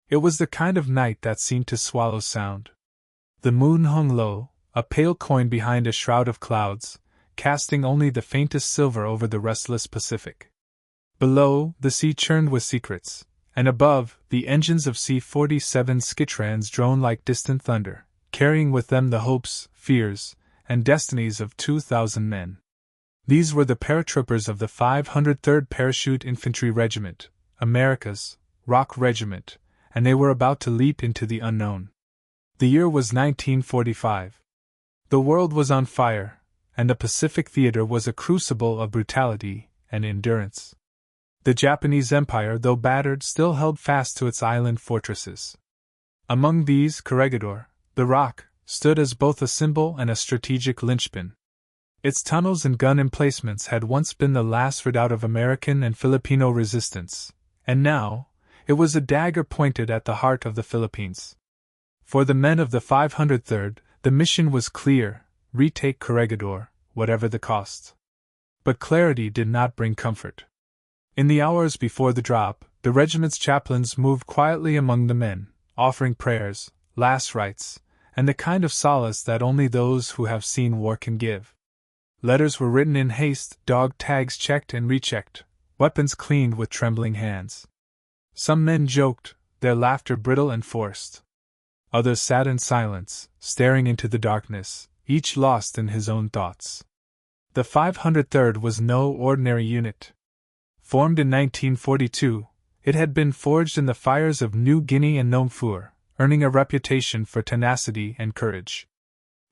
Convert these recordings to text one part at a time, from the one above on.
It was the kind of night that seemed to swallow sound. The moon hung low, a pale coin behind a shroud of clouds, casting only the faintest silver over the restless Pacific. Below, the sea churned with secrets, and above, the engines of C-47 Skitrans droned like distant thunder, carrying with them the hopes, fears, and destinies of 2,000 men. These were the paratroopers of the 503rd Parachute Infantry Regiment, America's Rock Regiment, and they were about to leap into the unknown. The year was 1945. The world was on fire, and the Pacific theater was a crucible of brutality and endurance. The Japanese Empire, though battered, still held fast to its island fortresses. Among these, Corregidor, the Rock, stood as both a symbol and a strategic linchpin. Its tunnels and gun emplacements had once been the last redoubt of American and Filipino resistance, and now, it was a dagger pointed at the heart of the Philippines. For the men of the 503rd, the mission was clear: retake Corregidor, whatever the cost. But clarity did not bring comfort. In the hours before the drop, the regiment's chaplains moved quietly among the men, offering prayers, last rites, and the kind of solace that only those who have seen war can give. Letters were written in haste, dog tags checked and rechecked, weapons cleaned with trembling hands. Some men joked, their laughter brittle and forced. Others sat in silence, staring into the darkness, each lost in his own thoughts. The 503rd was no ordinary unit. Formed in 1942, it had been forged in the fires of New Guinea and Nomfur, earning a reputation for tenacity and courage.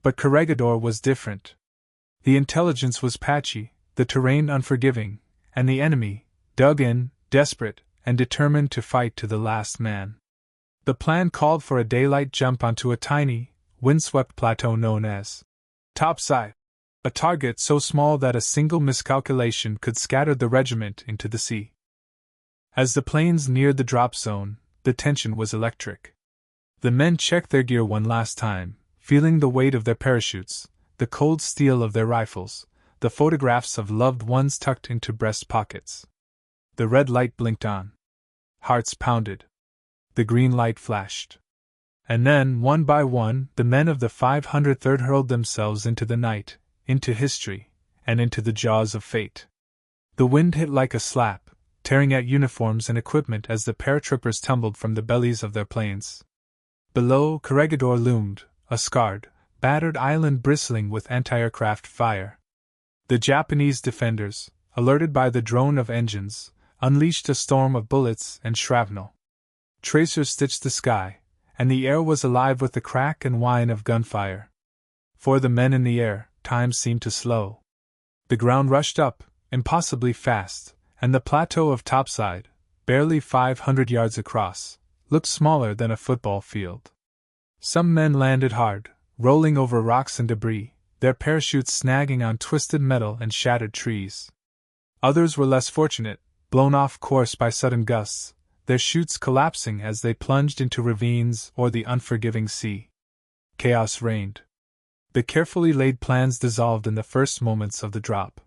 But Corregidor was different. The intelligence was patchy, the terrain unforgiving, and the enemy, dug in, desperate, and determined to fight to the last man. The plan called for a daylight jump onto a tiny, windswept plateau known as Topside, a target so small that a single miscalculation could scatter the regiment into the sea. As the planes neared the drop zone, the tension was electric. The men checked their gear one last time, feeling the weight of their parachutes, the cold steel of their rifles, the photographs of loved ones tucked into breast pockets. The red light blinked on. Hearts pounded. The green light flashed. And then, one by one, the men of the 503rd hurled themselves into the night, into history, and into the jaws of fate. The wind hit like a slap, tearing at uniforms and equipment as the paratroopers tumbled from the bellies of their planes. Below, Corregidor loomed, a scarred, battered island bristling with anti-aircraft fire. The Japanese defenders, alerted by the drone of engines, unleashed a storm of bullets and shrapnel. Tracers stitched the sky, and the air was alive with the crack and whine of gunfire. For the men in the air, time seemed to slow. The ground rushed up, impossibly fast, and the plateau of Topside, barely 500 yards across, looked smaller than a football field. Some men landed hard, rolling over rocks and debris, their parachutes snagging on twisted metal and shattered trees. Others were less fortunate, blown off course by sudden gusts, their chutes collapsing as they plunged into ravines or the unforgiving sea. Chaos reigned. The carefully laid plans dissolved in the first moments of the drop.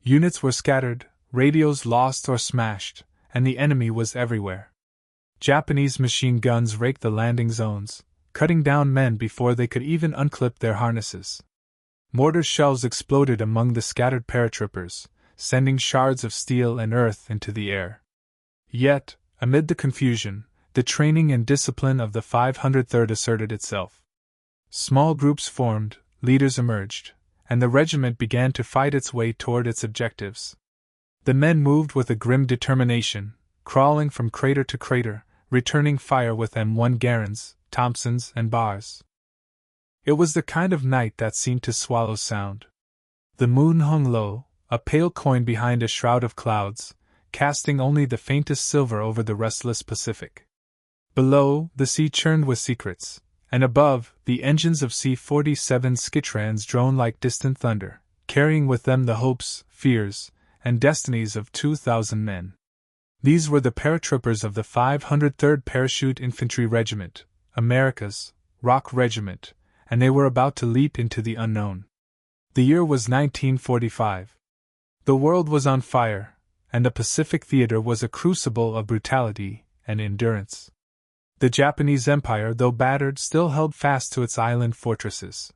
Units were scattered, radios lost or smashed, and the enemy was everywhere. Japanese machine guns raked the landing zones, cutting down men before they could even unclip their harnesses. Mortar shells exploded among the scattered paratroopers, sending shards of steel and earth into the air. Yet, amid the confusion, the training and discipline of the 503rd asserted itself. Small groups formed, leaders emerged, and the regiment began to fight its way toward its objectives. The men moved with a grim determination, crawling from crater to crater, returning fire with M1 Garens, Thompsons, and Bars. It was the kind of night that seemed to swallow sound. The moon hung low, a pale coin behind a shroud of clouds, casting only the faintest silver over the restless Pacific. Below, the sea churned with secrets, and above, the engines of C-47 Skitrans droned like distant thunder, carrying with them the hopes, fears, and destinies of 2,000 men. These were the paratroopers of the 503rd Parachute Infantry Regiment, America's Rock Regiment, and they were about to leap into the unknown. The year was 1945. The world was on fire, and the Pacific theater was a crucible of brutality and endurance. The Japanese Empire, though battered, still held fast to its island fortresses.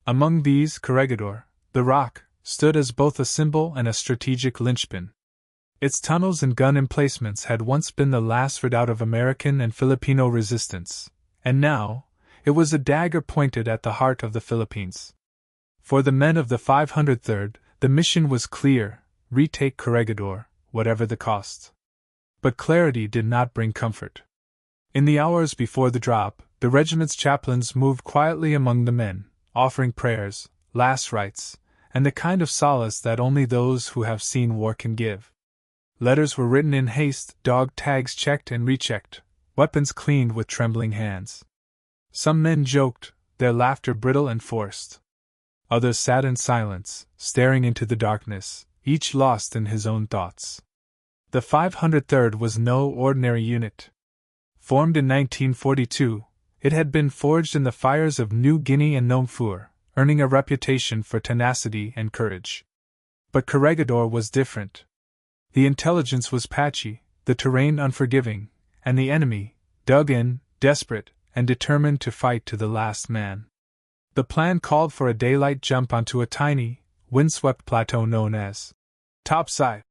Among these, Corregidor, the Rock, stood as both a symbol and a strategic linchpin. Its tunnels and gun emplacements had once been the last redoubt of American and Filipino resistance, and now, it was a dagger pointed at the heart of the Philippines. For the men of the 503rd, the mission was clear: retake Corregidor, whatever the cost. But clarity did not bring comfort. In the hours before the drop, the regiment's chaplains moved quietly among the men, offering prayers, last rites, and the kind of solace that only those who have seen war can give. Letters were written in haste, dog tags checked and rechecked, weapons cleaned with trembling hands. Some men joked, their laughter brittle and forced. Others sat in silence, staring into the darkness, each lost in his own thoughts. The 503rd was no ordinary unit. Formed in 1942, it had been forged in the fires of New Guinea and Nomphur, earning a reputation for tenacity and courage. But Corregidor was different. The intelligence was patchy, the terrain unforgiving, and the enemy, dug in, desperate, and determined to fight to the last man. The plan called for a daylight jump onto a tiny, windswept plateau known as Topside,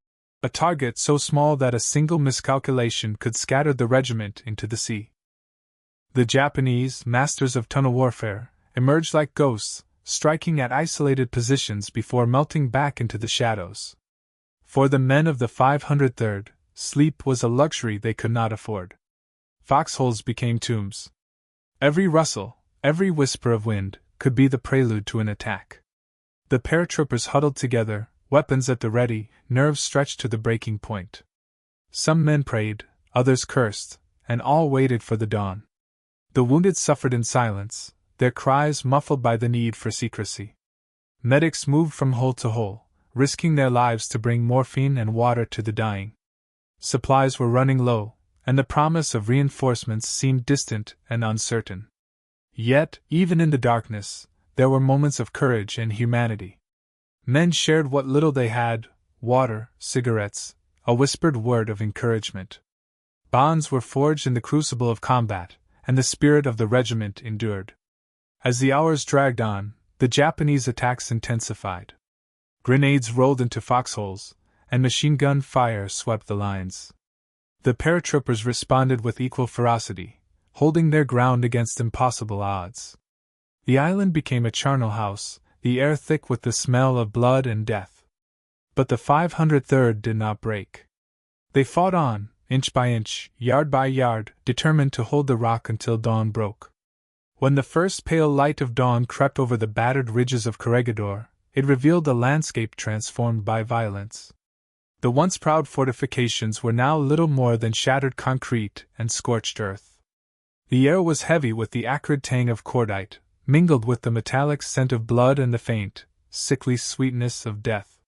a target so small that a single miscalculation could scatter the regiment into the sea. The Japanese, masters of tunnel warfare, emerged like ghosts, striking at isolated positions before melting back into the shadows. For the men of the 503rd, sleep was a luxury they could not afford. Foxholes became tombs. Every rustle, every whisper of wind, could be the prelude to an attack. The paratroopers huddled together, weapons at the ready, nerves stretched to the breaking point. Some men prayed, others cursed, and all waited for the dawn. The wounded suffered in silence, their cries muffled by the need for secrecy. Medics moved from hole to hole, risking their lives to bring morphine and water to the dying. Supplies were running low, and the promise of reinforcements seemed distant and uncertain. Yet, even in the darkness, there were moments of courage and humanity. Men shared what little they had: water, cigarettes, a whispered word of encouragement. Bonds were forged in the crucible of combat, and the spirit of the regiment endured. As the hours dragged on, the Japanese attacks intensified. Grenades rolled into foxholes, and machine gun fire swept the lines. The paratroopers responded with equal ferocity, holding their ground against impossible odds. The island became a charnel house, the air thick with the smell of blood and death. But the 503rd did not break. They fought on, inch by inch, yard by yard, determined to hold the rock until dawn broke. When the first pale light of dawn crept over the battered ridges of Corregidor, it revealed a landscape transformed by violence. The once proud fortifications were now little more than shattered concrete and scorched earth. The air was heavy with the acrid tang of cordite, mingled with the metallic scent of blood and the faint, sickly sweetness of death.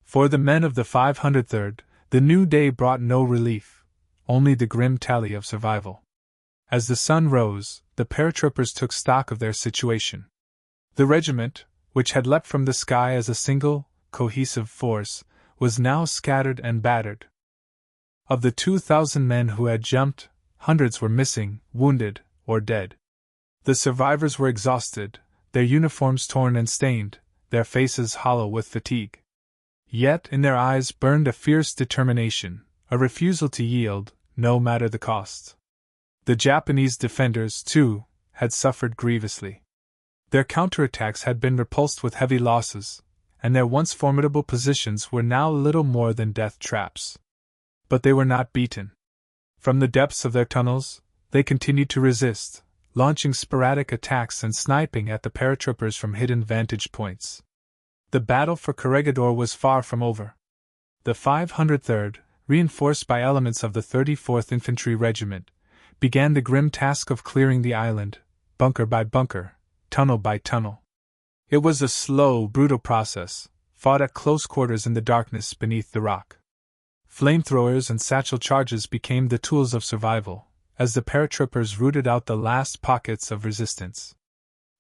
For the men of the 503rd, the new day brought no relief, only the grim tally of survival. As the sun rose, the paratroopers took stock of their situation. The regiment, which had leapt from the sky as a single, cohesive force, was now scattered and battered. Of the 2,000 men who had jumped, hundreds were missing, wounded, or dead. The survivors were exhausted, their uniforms torn and stained, their faces hollow with fatigue. Yet in their eyes burned a fierce determination, a refusal to yield, no matter the cost. The Japanese defenders, too, had suffered grievously. Their counterattacks had been repulsed with heavy losses, and their once formidable positions were now little more than death traps. But they were not beaten. From the depths of their tunnels, they continued to resist, launching sporadic attacks and sniping at the paratroopers from hidden vantage points. The battle for Corregidor was far from over. The 503rd, reinforced by elements of the 34th Infantry Regiment, began the grim task of clearing the island, bunker by bunker, tunnel by tunnel. It was a slow, brutal process, fought at close quarters in the darkness beneath the rock. Flamethrowers and satchel charges became the tools of survival, as the paratroopers rooted out the last pockets of resistance.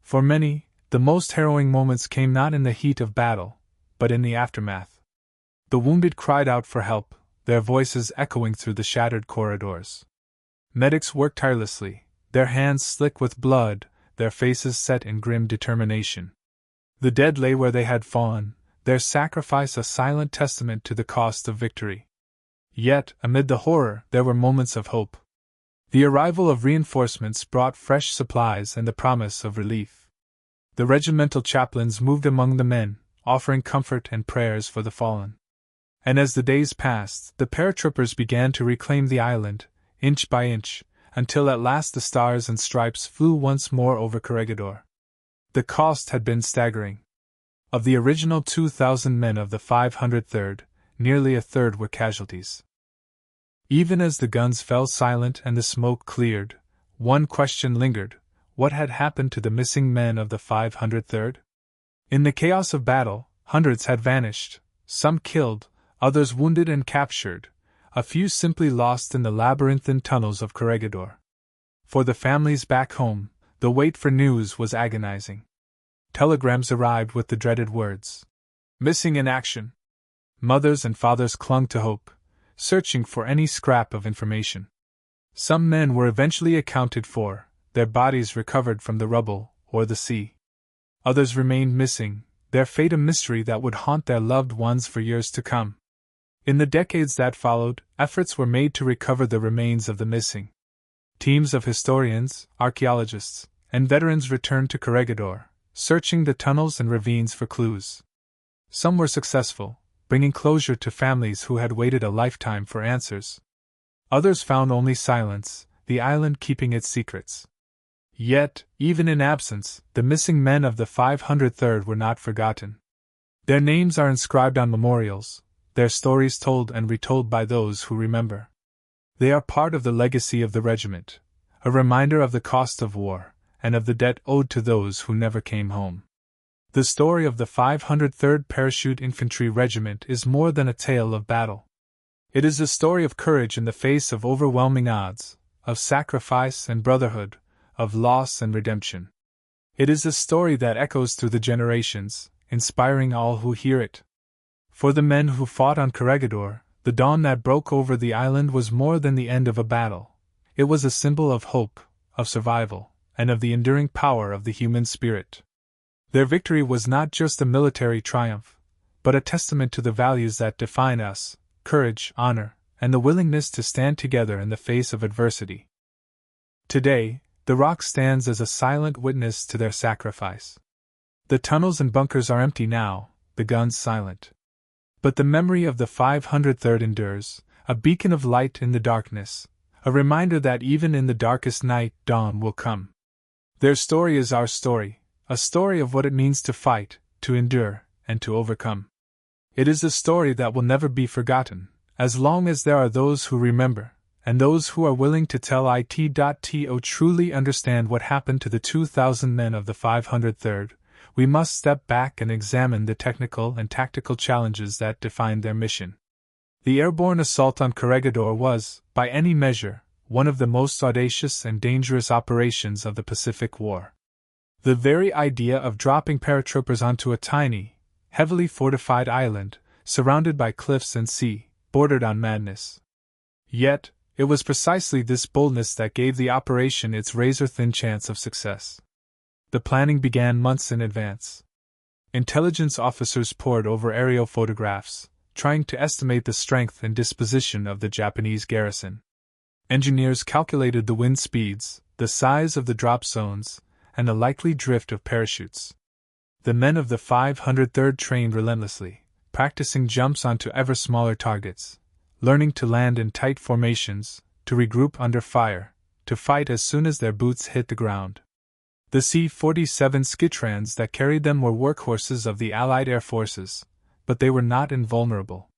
For many, the most harrowing moments came not in the heat of battle, but in the aftermath. The wounded cried out for help, their voices echoing through the shattered corridors. Medics worked tirelessly, their hands slick with blood, their faces set in grim determination. The dead lay where they had fallen, their sacrifice a silent testament to the cost of victory. Yet, amid the horror, there were moments of hope. The arrival of reinforcements brought fresh supplies and the promise of relief. The regimental chaplains moved among the men, offering comfort and prayers for the fallen. And as the days passed, the paratroopers began to reclaim the island, inch by inch, until at last the stars and stripes flew once more over Corregidor. The cost had been staggering. Of the original 2,000 men of the 503rd, nearly a third were casualties. Even as the guns fell silent and the smoke cleared, one question lingered: what had happened to the missing men of the 503rd? In the chaos of battle, hundreds had vanished, some killed, others wounded and captured, a few simply lost in the labyrinthine tunnels of Corregidor. For the families back home, the wait for news was agonizing. Telegrams arrived with the dreaded words, "Missing in action." Mothers and fathers clung to hope, searching for any scrap of information. Some men were eventually accounted for, their bodies recovered from the rubble or the sea. Others remained missing, their fate a mystery that would haunt their loved ones for years to come. In the decades that followed, efforts were made to recover the remains of the missing. Teams of historians, archaeologists, and veterans returned to Corregidor, searching the tunnels and ravines for clues. Some were successful, bringing closure to families who had waited a lifetime for answers. Others found only silence, the island keeping its secrets. Yet, even in absence, the missing men of the 503rd were not forgotten. Their names are inscribed on memorials, their stories told and retold by those who remember. They are part of the legacy of the regiment, a reminder of the cost of war, and of the debt owed to those who never came home. The story of the 503rd Parachute Infantry Regiment is more than a tale of battle. It is a story of courage in the face of overwhelming odds, of sacrifice and brotherhood, of loss and redemption. It is a story that echoes through the generations, inspiring all who hear it. For the men who fought on Corregidor, the dawn that broke over the island was more than the end of a battle. It was a symbol of hope, of survival, and of the enduring power of the human spirit. Their victory was not just a military triumph, but a testament to the values that define us: courage, honor, and the willingness to stand together in the face of adversity. Today, the rock stands as a silent witness to their sacrifice. The tunnels and bunkers are empty now, the guns silent. But the memory of the 503rd endures, a beacon of light in the darkness, a reminder that even in the darkest night, dawn will come. Their story is our story, a story of what it means to fight, to endure, and to overcome. It is a story that will never be forgotten, as long as there are those who remember, and those who are willing to tell it. Truly understand what happened to the 2,000 men of the 503rd, we must step back and examine the technical and tactical challenges that defined their mission. The airborne assault on Corregidor was, by any measure, one of the most audacious and dangerous operations of the Pacific War. The very idea of dropping paratroopers onto a tiny, heavily fortified island, surrounded by cliffs and sea, bordered on madness. Yet, it was precisely this boldness that gave the operation its razor-thin chance of success. The planning began months in advance. Intelligence officers pored over aerial photographs, trying to estimate the strength and disposition of the Japanese garrison. Engineers calculated the wind speeds, the size of the drop zones, and the likely drift of parachutes. The men of the 503rd trained relentlessly, practicing jumps onto ever smaller targets, learning to land in tight formations, to regroup under fire, to fight as soon as their boots hit the ground. The C-47 Skytrans that carried them were workhorses of the Allied air forces, but they were not invulnerable.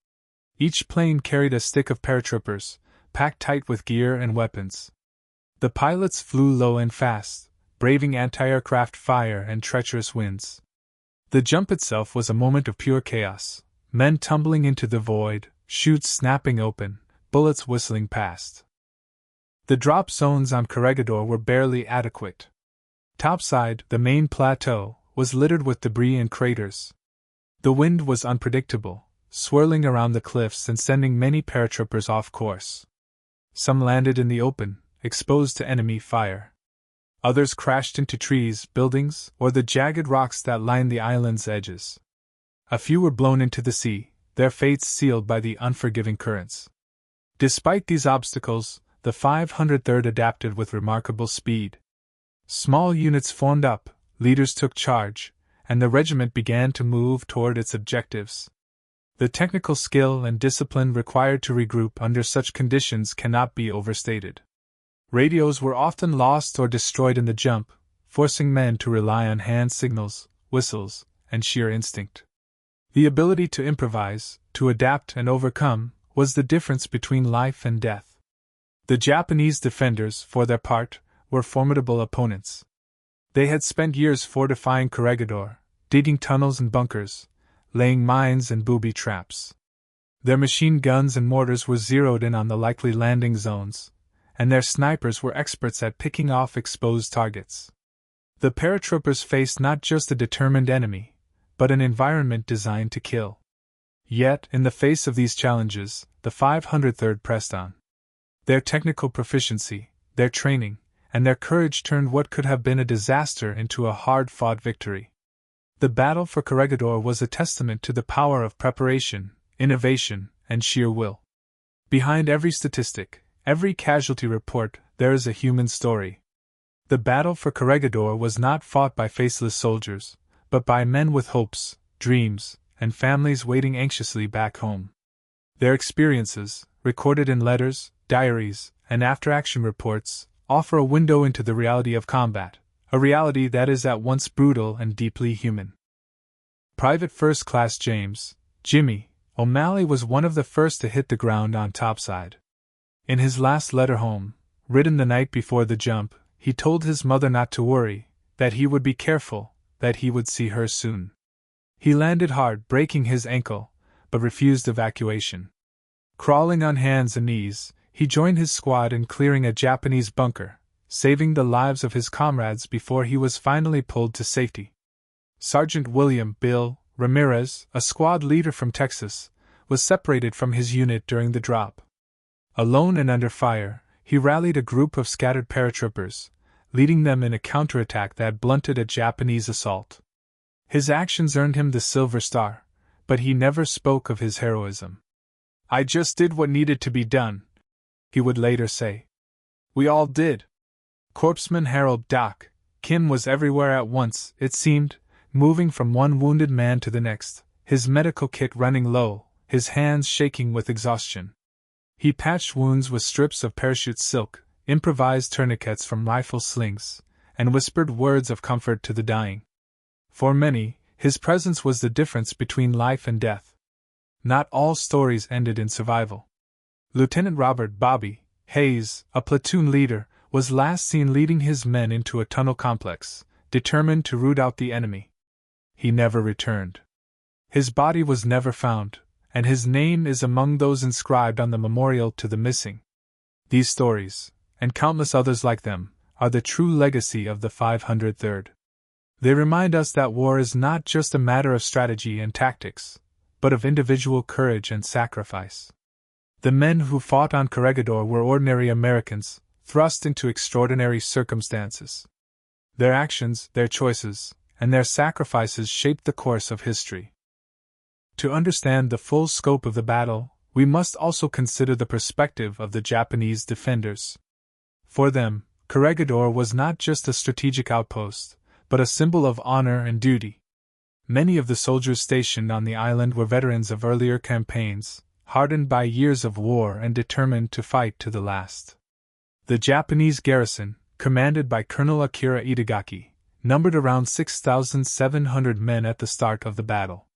Each plane carried a stick of paratroopers, packed tight with gear and weapons. The pilots flew low and fast, braving anti-aircraft fire and treacherous winds. The jump itself was a moment of pure chaos, men tumbling into the void, chutes snapping open, bullets whistling past. The drop zones on Corregidor were barely adequate. Topside, the main plateau, was littered with debris and craters. The wind was unpredictable, swirling around the cliffs and sending many paratroopers off course. Some landed in the open, exposed to enemy fire. Others crashed into trees, buildings, or the jagged rocks that lined the island's edges. A few were blown into the sea, their fates sealed by the unforgiving currents. Despite these obstacles, the 503rd adapted with remarkable speed. Small units formed up, leaders took charge, and the regiment began to move toward its objectives. The technical skill and discipline required to regroup under such conditions cannot be overstated. Radios were often lost or destroyed in the jump, forcing men to rely on hand signals, whistles, and sheer instinct. The ability to improvise, to adapt and overcome, was the difference between life and death. The Japanese defenders, for their part, were formidable opponents. They had spent years fortifying Corregidor, digging tunnels and bunkers, laying mines and booby traps. Their machine guns and mortars were zeroed in on the likely landing zones, and their snipers were experts at picking off exposed targets. The paratroopers faced not just a determined enemy, but an environment designed to kill. Yet, in the face of these challenges, the 503rd pressed on. Their technical proficiency, their training, and their courage turned what could have been a disaster into a hard-fought victory. The battle for Corregidor was a testament to the power of preparation, innovation, and sheer will. Behind every statistic, every casualty report, there is a human story. The battle for Corregidor was not fought by faceless soldiers, but by men with hopes, dreams, and families waiting anxiously back home. Their experiences, recorded in letters, diaries, and after-action reports, offer a window into the reality of combat, a reality that is at once brutal and deeply human. Private First Class James, Jimmy, O'Malley was one of the first to hit the ground on topside. In his last letter home, written the night before the jump, he told his mother not to worry, that he would be careful, that he would see her soon. He landed hard, breaking his ankle, but refused evacuation. Crawling on hands and knees, he joined his squad in clearing a Japanese bunker, saving the lives of his comrades before he was finally pulled to safety. Sergeant William Bill Ramirez, a squad leader from Texas, was separated from his unit during the drop. Alone and under fire, he rallied a group of scattered paratroopers, leading them in a counterattack that blunted a Japanese assault. His actions earned him the Silver Star, but he never spoke of his heroism. "I just did what needed to be done," he would later say. "We all did." Corpsman Harold Doc Kim was everywhere at once, it seemed, moving from one wounded man to the next, his medical kit running low, his hands shaking with exhaustion. He patched wounds with strips of parachute silk, improvised tourniquets from rifle slings, and whispered words of comfort to the dying. For many, his presence was the difference between life and death. Not all stories ended in survival. Lieutenant Robert Bobby Hayes, a platoon leader, was last seen leading his men into a tunnel complex, determined to root out the enemy. He never returned. His body was never found, and his name is among those inscribed on the memorial to the missing. These stories, and countless others like them, are the true legacy of the 503rd. They remind us that war is not just a matter of strategy and tactics, but of individual courage and sacrifice. The men who fought on Corregidor were ordinary Americans, thrust into extraordinary circumstances. Their actions, their choices, and their sacrifices shaped the course of history. To understand the full scope of the battle, we must also consider the perspective of the Japanese defenders. For them, Corregidor was not just a strategic outpost, but a symbol of honor and duty. Many of the soldiers stationed on the island were veterans of earlier campaigns, hardened by years of war and determined to fight to the last. The Japanese garrison, commanded by Colonel Akira Itagaki, numbered around 6,700 men at the start of the battle.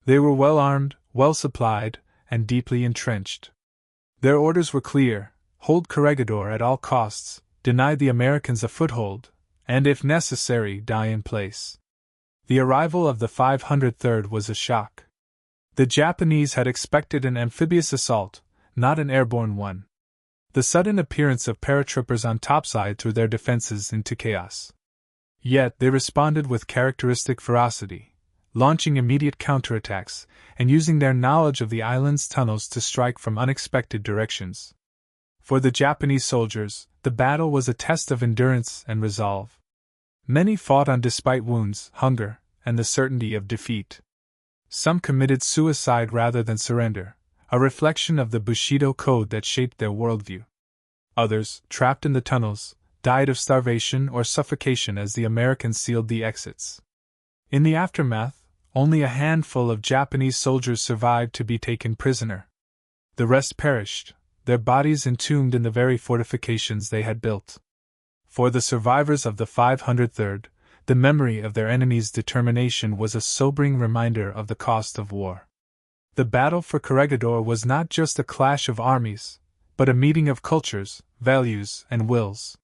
They were well armed, well supplied, and deeply entrenched. Their orders were clear: hold Corregidor at all costs, deny the Americans a foothold, and if necessary, die in place. The arrival of the 503rd was a shock. The Japanese had expected an amphibious assault, not an airborne one. The sudden appearance of paratroopers on topside threw their defenses into chaos. Yet they responded with characteristic ferocity, launching immediate counterattacks and using their knowledge of the island's tunnels to strike from unexpected directions. For the Japanese soldiers, the battle was a test of endurance and resolve. Many fought on despite wounds, hunger, and the certainty of defeat. Some committed suicide rather than surrender, a reflection of the Bushido code that shaped their worldview. Others, trapped in the tunnels, died of starvation or suffocation as the Americans sealed the exits. In the aftermath, only a handful of Japanese soldiers survived to be taken prisoner. The rest perished, their bodies entombed in the very fortifications they had built. For the survivors of the 503rd, the memory of their enemy's determination was a sobering reminder of the cost of war. The battle for Corregidor was not just a clash of armies, but a meeting of cultures, values, and wills.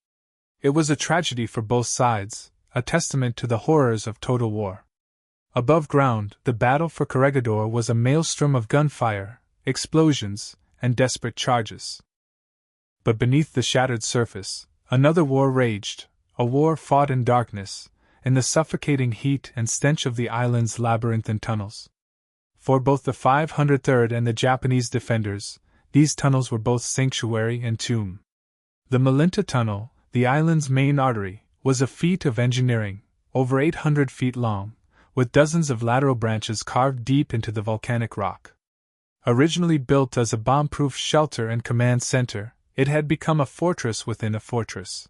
It was a tragedy for both sides, a testament to the horrors of total war. Above ground, the battle for Corregidor was a maelstrom of gunfire, explosions, and desperate charges. But beneath the shattered surface, another war raged, a war fought in darkness, in the suffocating heat and stench of the island's labyrinthine tunnels. For both the 503rd and the Japanese defenders, these tunnels were both sanctuary and tomb. The Malinta Tunnel, the island's main artery, was a feat of engineering, over 800 feet long, with dozens of lateral branches carved deep into the volcanic rock. Originally built as a bomb-proof shelter and command center, it had become a fortress within a fortress.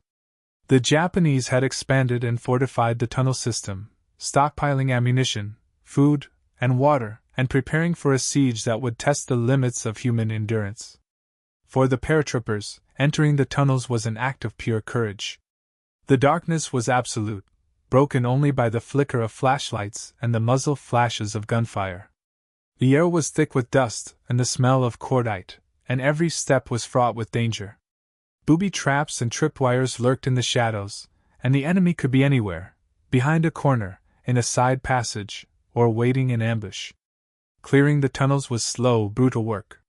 The Japanese had expanded and fortified the tunnel system, stockpiling ammunition, food, and water, and preparing for a siege that would test the limits of human endurance. For the paratroopers, entering the tunnels was an act of pure courage. The darkness was absolute, broken only by the flicker of flashlights and the muzzle flashes of gunfire. The air was thick with dust and the smell of cordite, and every step was fraught with danger. Booby traps and tripwires lurked in the shadows, and the enemy could be anywhere, behind a corner, in a side passage, or waiting in ambush. Clearing the tunnels was slow, brutal work.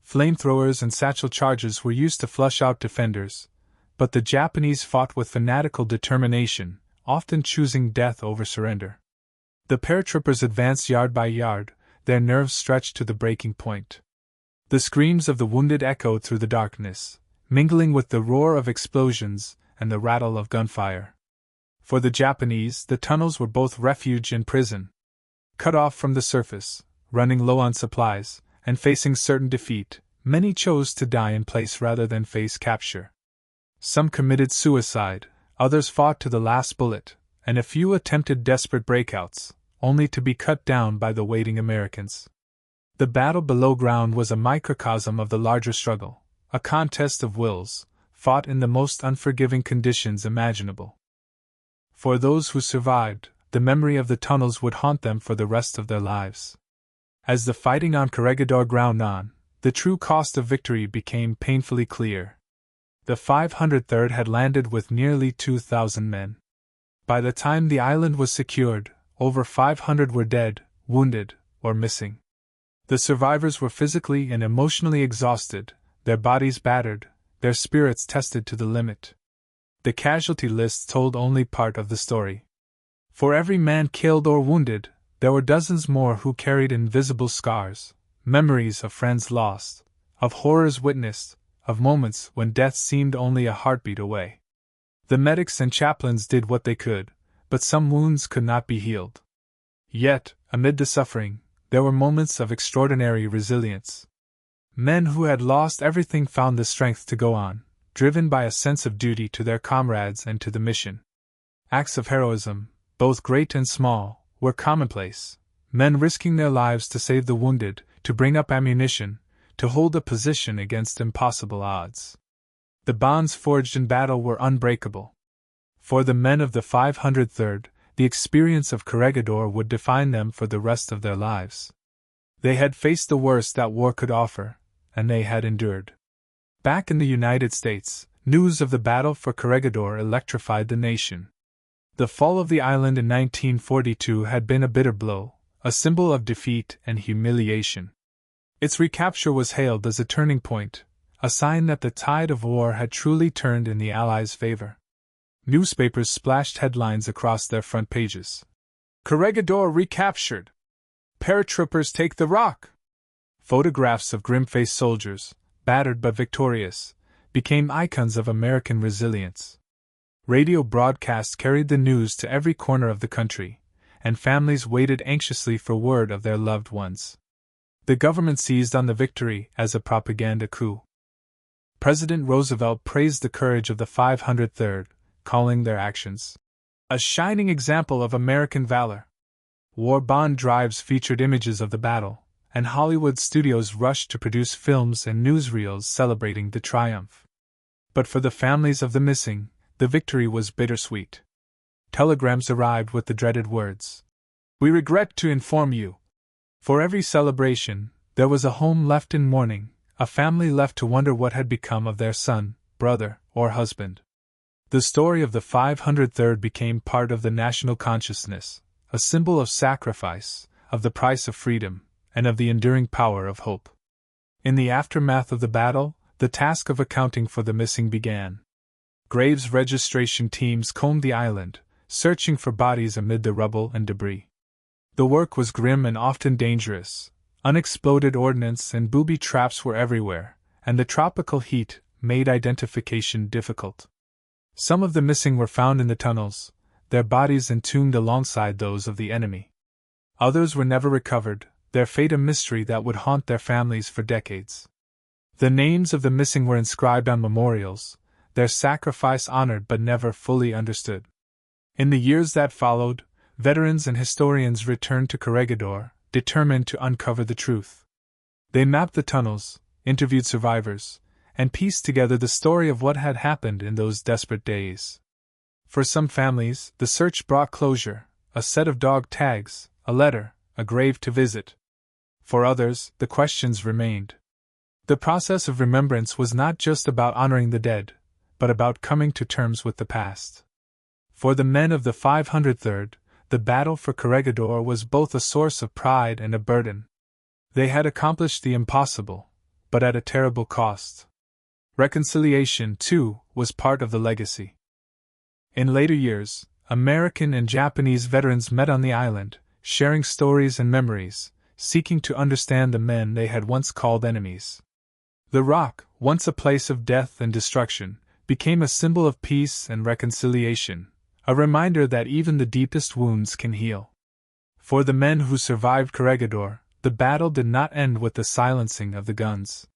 Flamethrowers and satchel charges were used to flush out defenders, but the Japanese fought with fanatical determination, often choosing death over surrender. The paratroopers advanced yard by yard, their nerves stretched to the breaking point. The screams of the wounded echoed through the darkness, mingling with the roar of explosions and the rattle of gunfire. For the Japanese, the tunnels were both refuge and prison. Cut off from the surface, running low on supplies, and facing certain defeat, many chose to die in place rather than face capture. Some committed suicide, others fought to the last bullet, and a few attempted desperate breakouts, only to be cut down by the waiting Americans. The battle below ground was a microcosm of the larger struggle, a contest of wills, fought in the most unforgiving conditions imaginable. For those who survived, the memory of the tunnels would haunt them for the rest of their lives. As the fighting on Corregidor ground on, the true cost of victory became painfully clear. The 503rd had landed with nearly 2,000 men. By the time the island was secured, over 500 were dead, wounded, or missing. The survivors were physically and emotionally exhausted, their bodies battered, their spirits tested to the limit. The casualty lists told only part of the story. For every man killed or wounded, there were dozens more who carried invisible scars, memories of friends lost, of horrors witnessed, of moments when death seemed only a heartbeat away. The medics and chaplains did what they could, but some wounds could not be healed. Yet, amid the suffering, there were moments of extraordinary resilience. Men who had lost everything found the strength to go on, driven by a sense of duty to their comrades and to the mission. Acts of heroism, both great and small, were commonplace, men risking their lives to save the wounded, to bring up ammunition, to hold a position against impossible odds. The bonds forged in battle were unbreakable. For the men of the 503rd, the experience of Corregidor would define them for the rest of their lives. They had faced the worst that war could offer, and they had endured. Back in the United States, news of the battle for Corregidor electrified the nation. The fall of the island in 1942 had been a bitter blow, a symbol of defeat and humiliation. Its recapture was hailed as a turning point, a sign that the tide of war had truly turned in the Allies' favor. Newspapers splashed headlines across their front pages. Corregidor recaptured! Paratroopers take the rock! Photographs of grim-faced soldiers, battered but victorious, became icons of American resilience. Radio broadcasts carried the news to every corner of the country, and families waited anxiously for word of their loved ones. The government seized on the victory as a propaganda coup. President Roosevelt praised the courage of the 503rd, calling their actions a shining example of American valor. War bond drives featured images of the battle, and Hollywood studios rushed to produce films and newsreels celebrating the triumph. But for the families of the missing, the victory was bittersweet. Telegrams arrived with the dreaded words, "We regret to inform you." For every celebration, there was a home left in mourning, a family left to wonder what had become of their son, brother, or husband. The story of the 503rd became part of the national consciousness, a symbol of sacrifice, of the price of freedom, and of the enduring power of hope. In the aftermath of the battle, the task of accounting for the missing began. Graves registration teams combed the island, searching for bodies amid the rubble and debris. The work was grim and often dangerous. Unexploded ordnance and booby traps were everywhere, and the tropical heat made identification difficult. Some of the missing were found in the tunnels, their bodies entombed alongside those of the enemy. Others were never recovered, their fate a mystery that would haunt their families for decades. The names of the missing were inscribed on memorials, their sacrifice honored but never fully understood. In the years that followed, veterans and historians returned to Corregidor, determined to uncover the truth. They mapped the tunnels, interviewed survivors, and pieced together the story of what had happened in those desperate days. For some families, the search brought closure, a set of dog tags, a letter, a grave to visit. For others, the questions remained. The process of remembrance was not just about honoring the dead, but about coming to terms with the past. For the men of the 503rd, the battle for Corregidor was both a source of pride and a burden. They had accomplished the impossible, but at a terrible cost. Reconciliation, too, was part of the legacy. In later years, American and Japanese veterans met on the island, sharing stories and memories, seeking to understand the men they had once called enemies. The rock, once a place of death and destruction, became a symbol of peace and reconciliation, a reminder that even the deepest wounds can heal. For the men who survived Corregidor, the battle did not end with the silencing of the guns.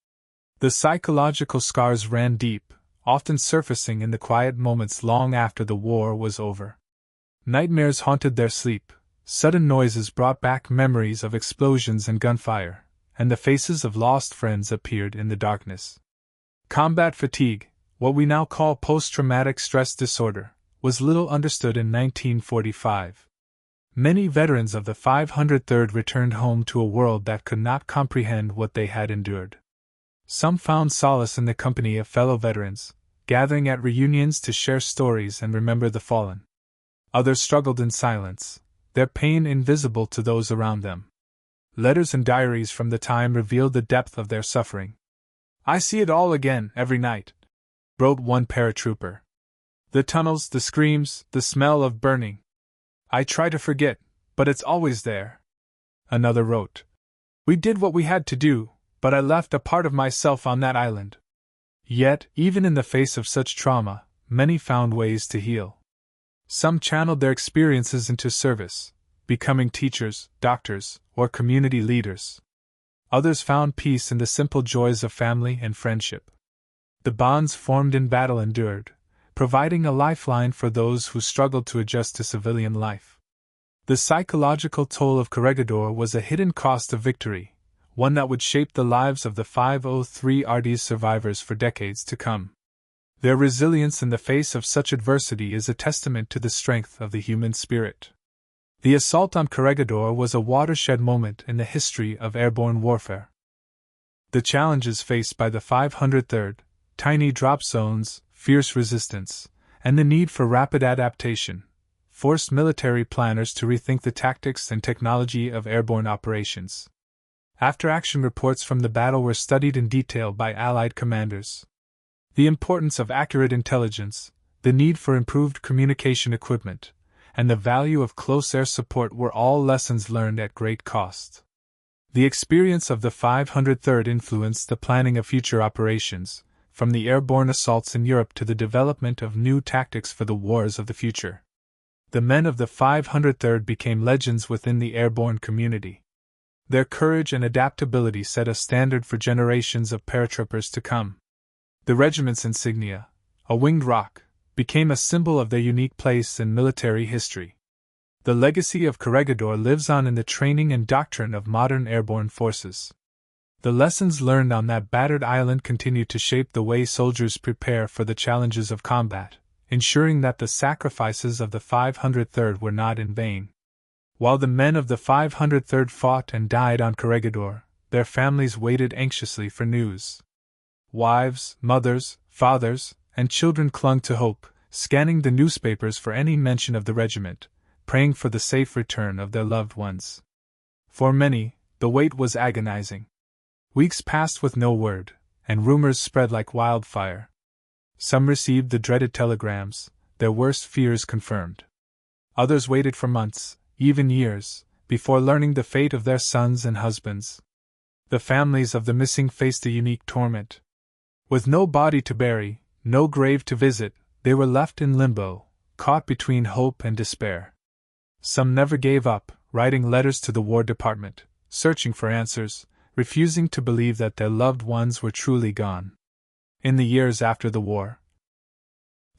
The psychological scars ran deep, often surfacing in the quiet moments long after the war was over. Nightmares haunted their sleep, sudden noises brought back memories of explosions and gunfire, and the faces of lost friends appeared in the darkness. Combat fatigue, what we now call post-traumatic stress disorder, was little understood in 1945. Many veterans of the 503rd returned home to a world that could not comprehend what they had endured. Some found solace in the company of fellow veterans, gathering at reunions to share stories and remember the fallen. Others struggled in silence, their pain invisible to those around them. Letters and diaries from the time revealed the depth of their suffering. "I see it all again, every night," wrote one paratrooper. "The tunnels, the screams, the smell of burning. I try to forget, but it's always there." Another wrote, "We did what we had to do, but I left a part of myself on that island." Yet, even in the face of such trauma, many found ways to heal. Some channeled their experiences into service, becoming teachers, doctors, or community leaders. Others found peace in the simple joys of family and friendship. The bonds formed in battle endured, providing a lifeline for those who struggled to adjust to civilian life. The psychological toll of Corregidor was a hidden cost of victory, one that would shape the lives of the 503rd survivors for decades to come. Their resilience in the face of such adversity is a testament to the strength of the human spirit. The assault on Corregidor was a watershed moment in the history of airborne warfare. The challenges faced by the 503rd, tiny drop zones, fierce resistance, and the need for rapid adaptation, forced military planners to rethink the tactics and technology of airborne operations. After-action reports from the battle were studied in detail by Allied commanders. The importance of accurate intelligence, the need for improved communication equipment, and the value of close air support were all lessons learned at great cost. The experience of the 503rd influenced the planning of future operations, from the airborne assaults in Europe to the development of new tactics for the wars of the future. The men of the 503rd became legends within the airborne community. Their courage and adaptability set a standard for generations of paratroopers to come. The regiment's insignia, a winged rock, became a symbol of their unique place in military history. The legacy of Corregidor lives on in the training and doctrine of modern airborne forces. The lessons learned on that battered island continue to shape the way soldiers prepare for the challenges of combat, ensuring that the sacrifices of the 503rd were not in vain. While the men of the 503rd fought and died on Corregidor, their families waited anxiously for news. Wives, mothers, fathers, and children clung to hope, scanning the newspapers for any mention of the regiment, praying for the safe return of their loved ones. For many, the wait was agonizing. Weeks passed with no word, and rumors spread like wildfire. Some received the dreaded telegrams, their worst fears confirmed. Others waited for months, even years, before learning the fate of their sons and husbands. The families of the missing faced a unique torment. With no body to bury, no grave to visit, they were left in limbo, caught between hope and despair. Some never gave up, writing letters to the War Department, searching for answers, refusing to believe that their loved ones were truly gone. In the years after the war,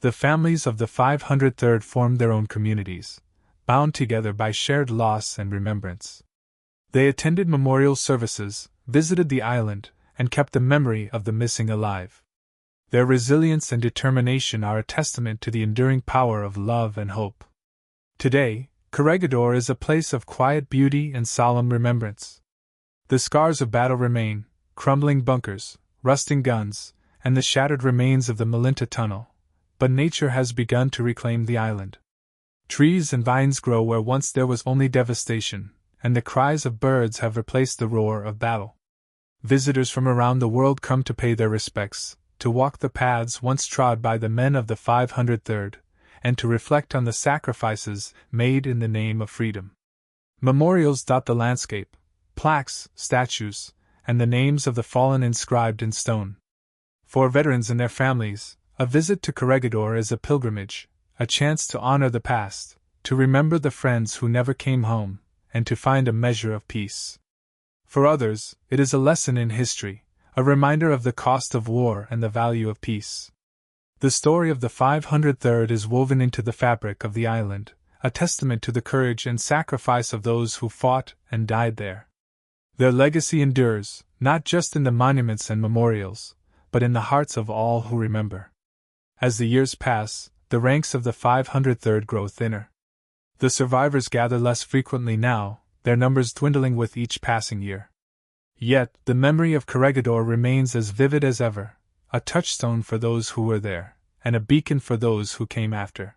the families of the 503rd formed their own communities, bound together by shared loss and remembrance. They attended memorial services, visited the island, and kept the memory of the missing alive. Their resilience and determination are a testament to the enduring power of love and hope. Today, Corregidor is a place of quiet beauty and solemn remembrance. The scars of battle remain, crumbling bunkers, rusting guns, and the shattered remains of the Malinta tunnel, but nature has begun to reclaim the island. Trees and vines grow where once there was only devastation, and the cries of birds have replaced the roar of battle. Visitors from around the world come to pay their respects, to walk the paths once trod by the men of the 503rd, and to reflect on the sacrifices made in the name of freedom. Memorials dot the landscape, plaques, statues, and the names of the fallen inscribed in stone. For veterans and their families, a visit to Corregidor is a pilgrimage, a chance to honor the past, to remember the friends who never came home, and to find a measure of peace. For others, it is a lesson in history, a reminder of the cost of war and the value of peace. The story of the 503rd is woven into the fabric of the island, a testament to the courage and sacrifice of those who fought and died there. Their legacy endures, not just in the monuments and memorials, but in the hearts of all who remember. As the years pass, the ranks of the 503rd grow thinner. The survivors gather less frequently now, their numbers dwindling with each passing year. Yet, the memory of Corregidor remains as vivid as ever, a touchstone for those who were there, and a beacon for those who came after.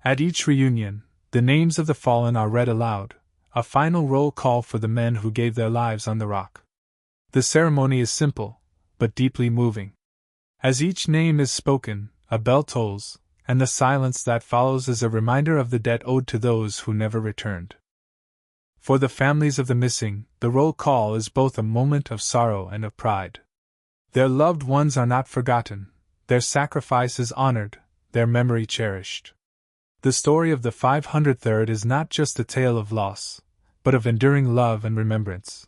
At each reunion, the names of the fallen are read aloud, a final roll call for the men who gave their lives on the rock. The ceremony is simple, but deeply moving. As each name is spoken, a bell tolls, and the silence that follows is a reminder of the debt owed to those who never returned. For the families of the missing, the roll call is both a moment of sorrow and of pride. Their loved ones are not forgotten, their sacrifice is honored, their memory cherished. The story of the 503rd is not just a tale of loss, but of enduring love and remembrance.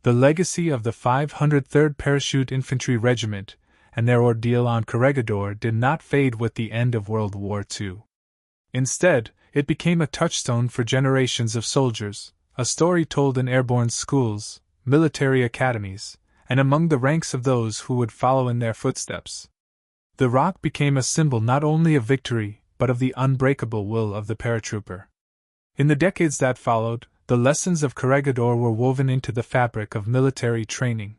The legacy of the 503rd Parachute Infantry Regiment and their ordeal on Corregidor did not fade with the end of World War II. Instead, it became a touchstone for generations of soldiers, a story told in airborne schools, military academies, and among the ranks of those who would follow in their footsteps. The rock became a symbol not only of victory, but of the unbreakable will of the paratrooper. In the decades that followed, the lessons of Corregidor were woven into the fabric of military training.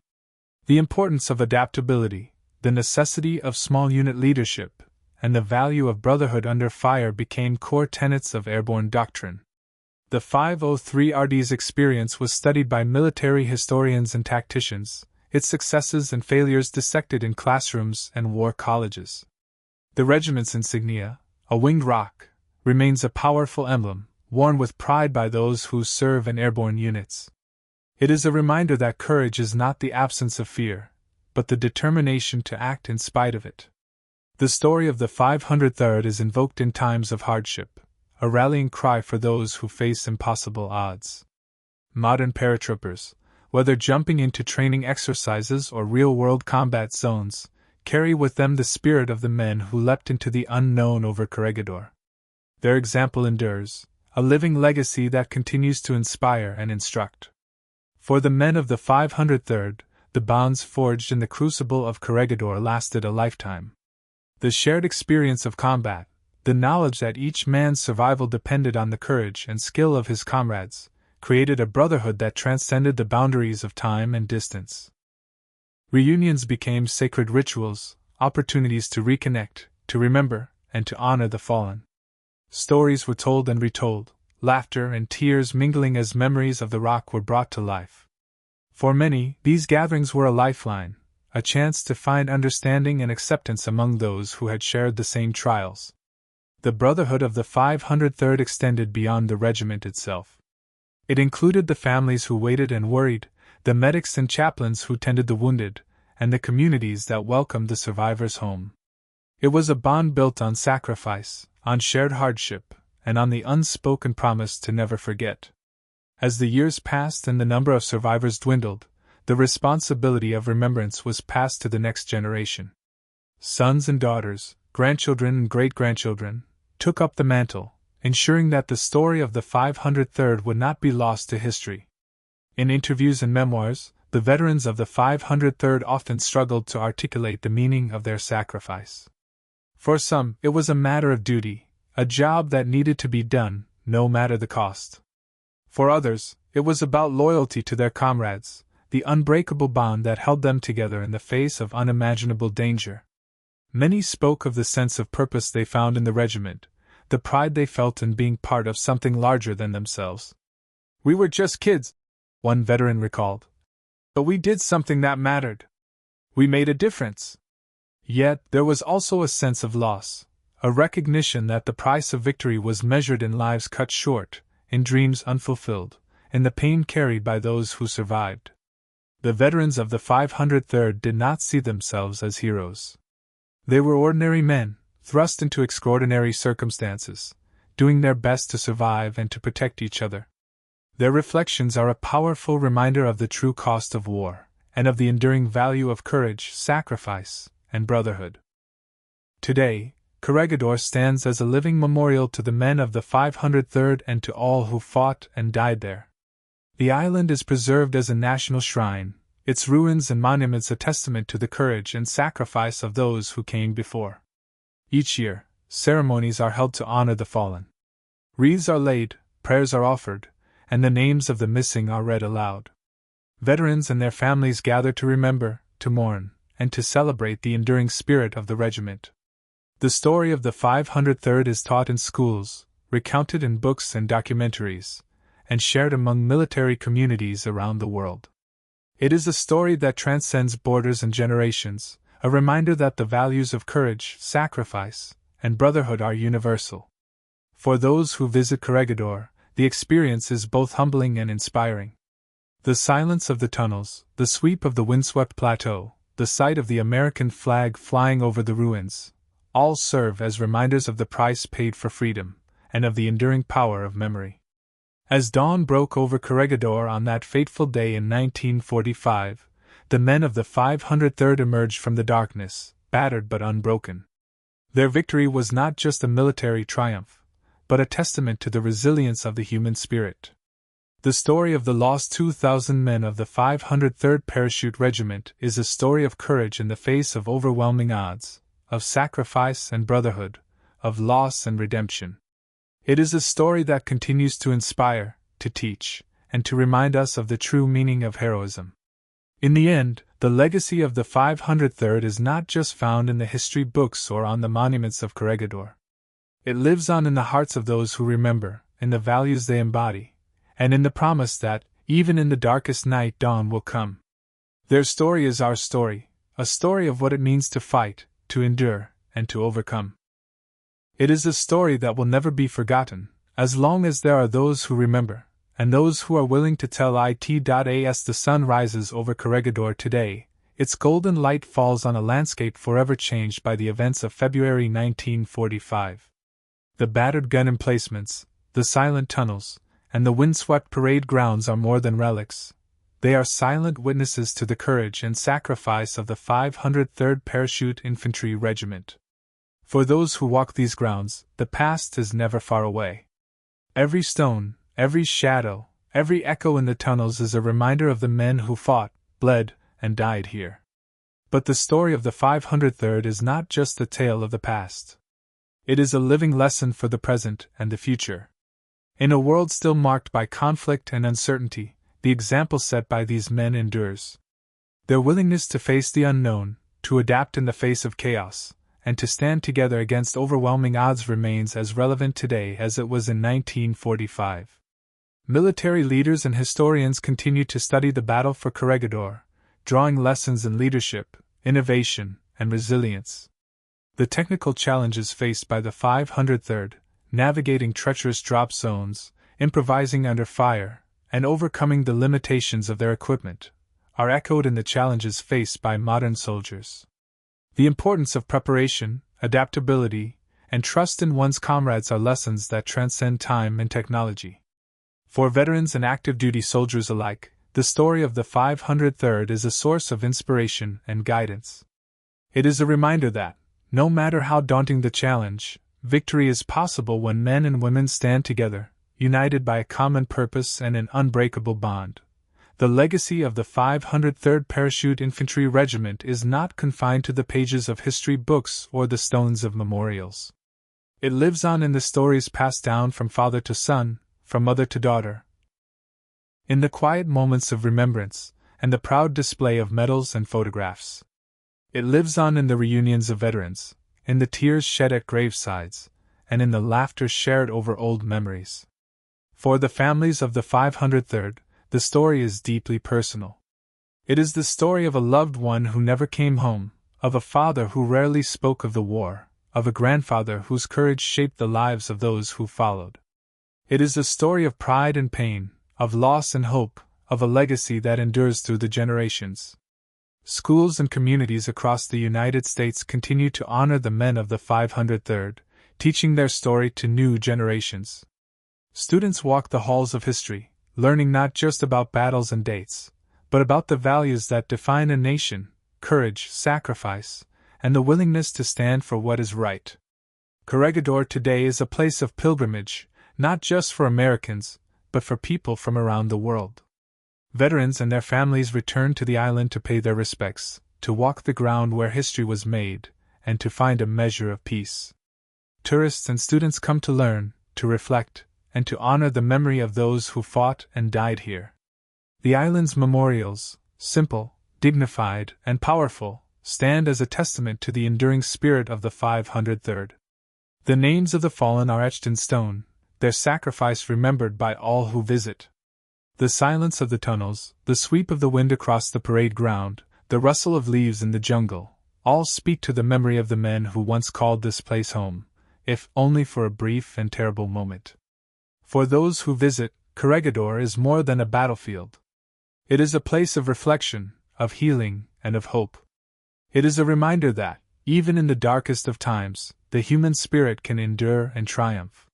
The importance of adaptability, the necessity of small unit leadership, and the value of brotherhood under fire became core tenets of airborne doctrine. The 503RD's experience was studied by military historians and tacticians, its successes and failures dissected in classrooms and war colleges. The regiment's insignia, a winged rock, remains a powerful emblem, worn with pride by those who serve in airborne units. It is a reminder that courage is not the absence of fear, but the determination to act in spite of it. The story of the 503rd is invoked in times of hardship, a rallying cry for those who face impossible odds. Modern paratroopers, whether jumping into training exercises or real-world combat zones, carry with them the spirit of the men who leapt into the unknown over Corregidor. Their example endures, a living legacy that continues to inspire and instruct. For the men of the 503rd, the bonds forged in the crucible of Corregidor lasted a lifetime. The shared experience of combat, the knowledge that each man's survival depended on the courage and skill of his comrades, created a brotherhood that transcended the boundaries of time and distance. Reunions became sacred rituals, opportunities to reconnect, to remember, and to honor the fallen. Stories were told and retold, laughter and tears mingling as memories of the rock were brought to life. For many, these gatherings were a lifeline, a chance to find understanding and acceptance among those who had shared the same trials. The brotherhood of the 503rd extended beyond the regiment itself. It included the families who waited and worried, the medics and chaplains who tended the wounded, and the communities that welcomed the survivors home. It was a bond built on sacrifice, on shared hardship, and on the unspoken promise to never forget. As the years passed and the number of survivors dwindled, the responsibility of remembrance was passed to the next generation. Sons and daughters, grandchildren and great-grandchildren, took up the mantle, ensuring that the story of the 503rd would not be lost to history. In interviews and memoirs, the veterans of the 503rd often struggled to articulate the meaning of their sacrifice. For some, it was a matter of duty, a job that needed to be done, no matter the cost. For others, it was about loyalty to their comrades, the unbreakable bond that held them together in the face of unimaginable danger. Many spoke of the sense of purpose they found in the regiment, the pride they felt in being part of something larger than themselves. "We were just kids," one veteran recalled. "But we did something that mattered. We made a difference." Yet there was also a sense of loss, a recognition that the price of victory was measured in lives cut short, in dreams unfulfilled, in the pain carried by those who survived. The veterans of the 503rd did not see themselves as heroes. They were ordinary men, thrust into extraordinary circumstances, doing their best to survive and to protect each other. Their reflections are a powerful reminder of the true cost of war, and of the enduring value of courage, sacrifice, and brotherhood. Today, Corregidor stands as a living memorial to the men of the 503rd and to all who fought and died there. The island is preserved as a national shrine, its ruins and monuments a testament to the courage and sacrifice of those who came before. Each year, ceremonies are held to honor the fallen. Wreaths are laid, prayers are offered, and the names of the missing are read aloud. Veterans and their families gather to remember, to mourn, and to celebrate the enduring spirit of the regiment. The story of the 503rd is taught in schools, recounted in books and documentaries, and shared among military communities around the world. It is a story that transcends borders and generations, a reminder that the values of courage, sacrifice, and brotherhood are universal. For those who visit Corregidor, the experience is both humbling and inspiring. The silence of the tunnels, the sweep of the windswept plateau, the sight of the American flag flying over the ruins, all serve as reminders of the price paid for freedom, and of the enduring power of memory. As dawn broke over Corregidor on that fateful day in 1945, the men of the 503rd emerged from the darkness, battered but unbroken. Their victory was not just a military triumph, but a testament to the resilience of the human spirit. The story of the lost 2,000 men of the 503rd Parachute Regiment is a story of courage in the face of overwhelming odds, of sacrifice and brotherhood, of loss and redemption. It is a story that continues to inspire, to teach, and to remind us of the true meaning of heroism. In the end, the legacy of the 503rd is not just found in the history books or on the monuments of Corregidor. It lives on in the hearts of those who remember, in the values they embody, and in the promise that, even in the darkest night, dawn will come. Their story is our story, a story of what it means to fight, to endure, and to overcome. It is a story that will never be forgotten, as long as there are those who remember, and those who are willing to tell it. As the sun rises over Corregidor today, Its golden light falls on a landscape forever changed by the events of February 1945. The battered gun emplacements, the silent tunnels, and the windswept parade grounds are more than relics. They are silent witnesses to the courage and sacrifice of the 503rd Parachute Infantry Regiment. For those who walk these grounds, the past is never far away. Every stone, every shadow, every echo in the tunnels is a reminder of the men who fought, bled, and died here. But the story of the 503rd is not just the tale of the past. It is a living lesson for the present and the future. In a world still marked by conflict and uncertainty, the example set by these men endures. Their willingness to face the unknown, to adapt in the face of chaos, and to stand together against overwhelming odds remains as relevant today as it was in 1945. Military leaders and historians continue to study the battle for Corregidor, drawing lessons in leadership, innovation, and resilience. The technical challenges faced by the 503rd, navigating treacherous drop zones, improvising under fire, and overcoming the limitations of their equipment, are echoed in the challenges faced by modern soldiers. The importance of preparation, adaptability, and trust in one's comrades are lessons that transcend time and technology. For veterans and active duty soldiers alike, the story of the 503rd is a source of inspiration and guidance. It is a reminder that, no matter how daunting the challenge, victory is possible when men and women stand together, united by a common purpose and an unbreakable bond. The legacy of the 503rd Parachute Infantry Regiment is not confined to the pages of history books or the stones of memorials. It lives on in the stories passed down from father to son, from mother to daughter, in the quiet moments of remembrance, and the proud display of medals and photographs. It lives on in the reunions of veterans, in the tears shed at gravesides, and in the laughter shared over old memories. For the families of the 503rd, the story is deeply personal. It is the story of a loved one who never came home, of a father who rarely spoke of the war, of a grandfather whose courage shaped the lives of those who followed. It is a story of pride and pain, of loss and hope, of a legacy that endures through the generations. Schools and communities across the United States continue to honor the men of the 503rd, teaching their story to new generations. Students walk the halls of history, learning not just about battles and dates, but about the values that define a nation: courage, sacrifice, and the willingness to stand for what is right. Corregidor today is a place of pilgrimage, not just for Americans, but for people from around the world. Veterans and their families return to the island to pay their respects, to walk the ground where history was made, and to find a measure of peace. Tourists and students come to learn, to reflect, and to honor the memory of those who fought and died here. The island's memorials, simple, dignified, and powerful, stand as a testament to the enduring spirit of the 503rd. The names of the fallen are etched in stone, their sacrifice remembered by all who visit. The silence of the tunnels, the sweep of the wind across the parade ground, the rustle of leaves in the jungle, all speak to the memory of the men who once called this place home, if only for a brief and terrible moment. For those who visit, Corregidor is more than a battlefield. It is a place of reflection, of healing, and of hope. It is a reminder that, even in the darkest of times, the human spirit can endure and triumph.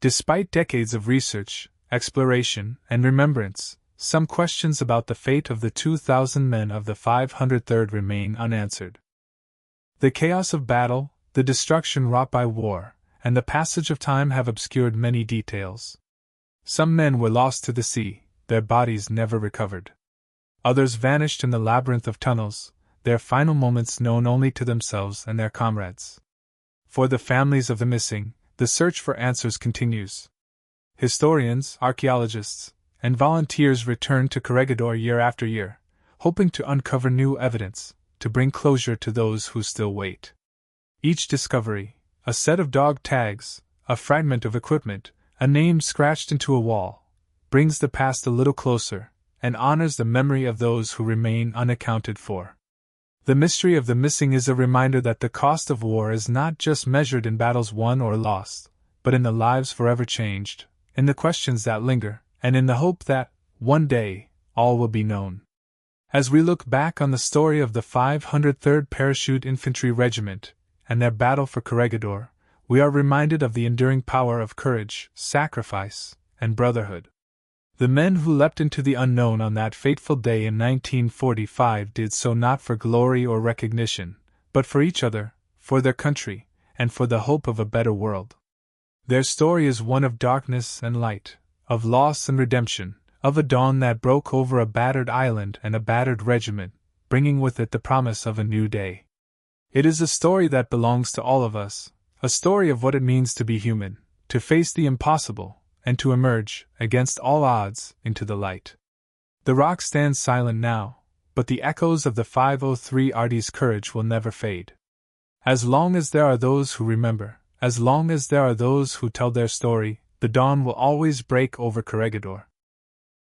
Despite decades of research, exploration, and remembrance, some questions about the fate of the 2,000 men of the 503rd remain unanswered. The chaos of battle, the destruction wrought by war, and the passage of time have obscured many details. Some men were lost to the sea, their bodies never recovered. Others vanished in the labyrinth of tunnels, their final moments known only to themselves and their comrades. For the families of the missing, the search for answers continues. Historians, archaeologists, and volunteers return to Corregidor year after year, hoping to uncover new evidence, to bring closure to those who still wait. Each discovery, a set of dog tags, a fragment of equipment, a name scratched into a wall, brings the past a little closer, and honors the memory of those who remain unaccounted for. The mystery of the missing is a reminder that the cost of war is not just measured in battles won or lost, but in the lives forever changed, in the questions that linger, and in the hope that, one day, all will be known. As we look back on the story of the 503rd Parachute Infantry Regiment and their battle for Corregidor, we are reminded of the enduring power of courage, sacrifice, and brotherhood. The men who leapt into the unknown on that fateful day in 1945 did so not for glory or recognition, but for each other, for their country, and for the hope of a better world. Their story is one of darkness and light, of loss and redemption, of a dawn that broke over a battered island and a battered regiment, bringing with it the promise of a new day. It is a story that belongs to all of us, a story of what it means to be human, to face the impossible, and to emerge, against all odds, into the light. The rock stands silent now, but the echoes of the 503RD's courage will never fade. As long as there are those who remember, as long as there are those who tell their story, the dawn will always break over Corregidor.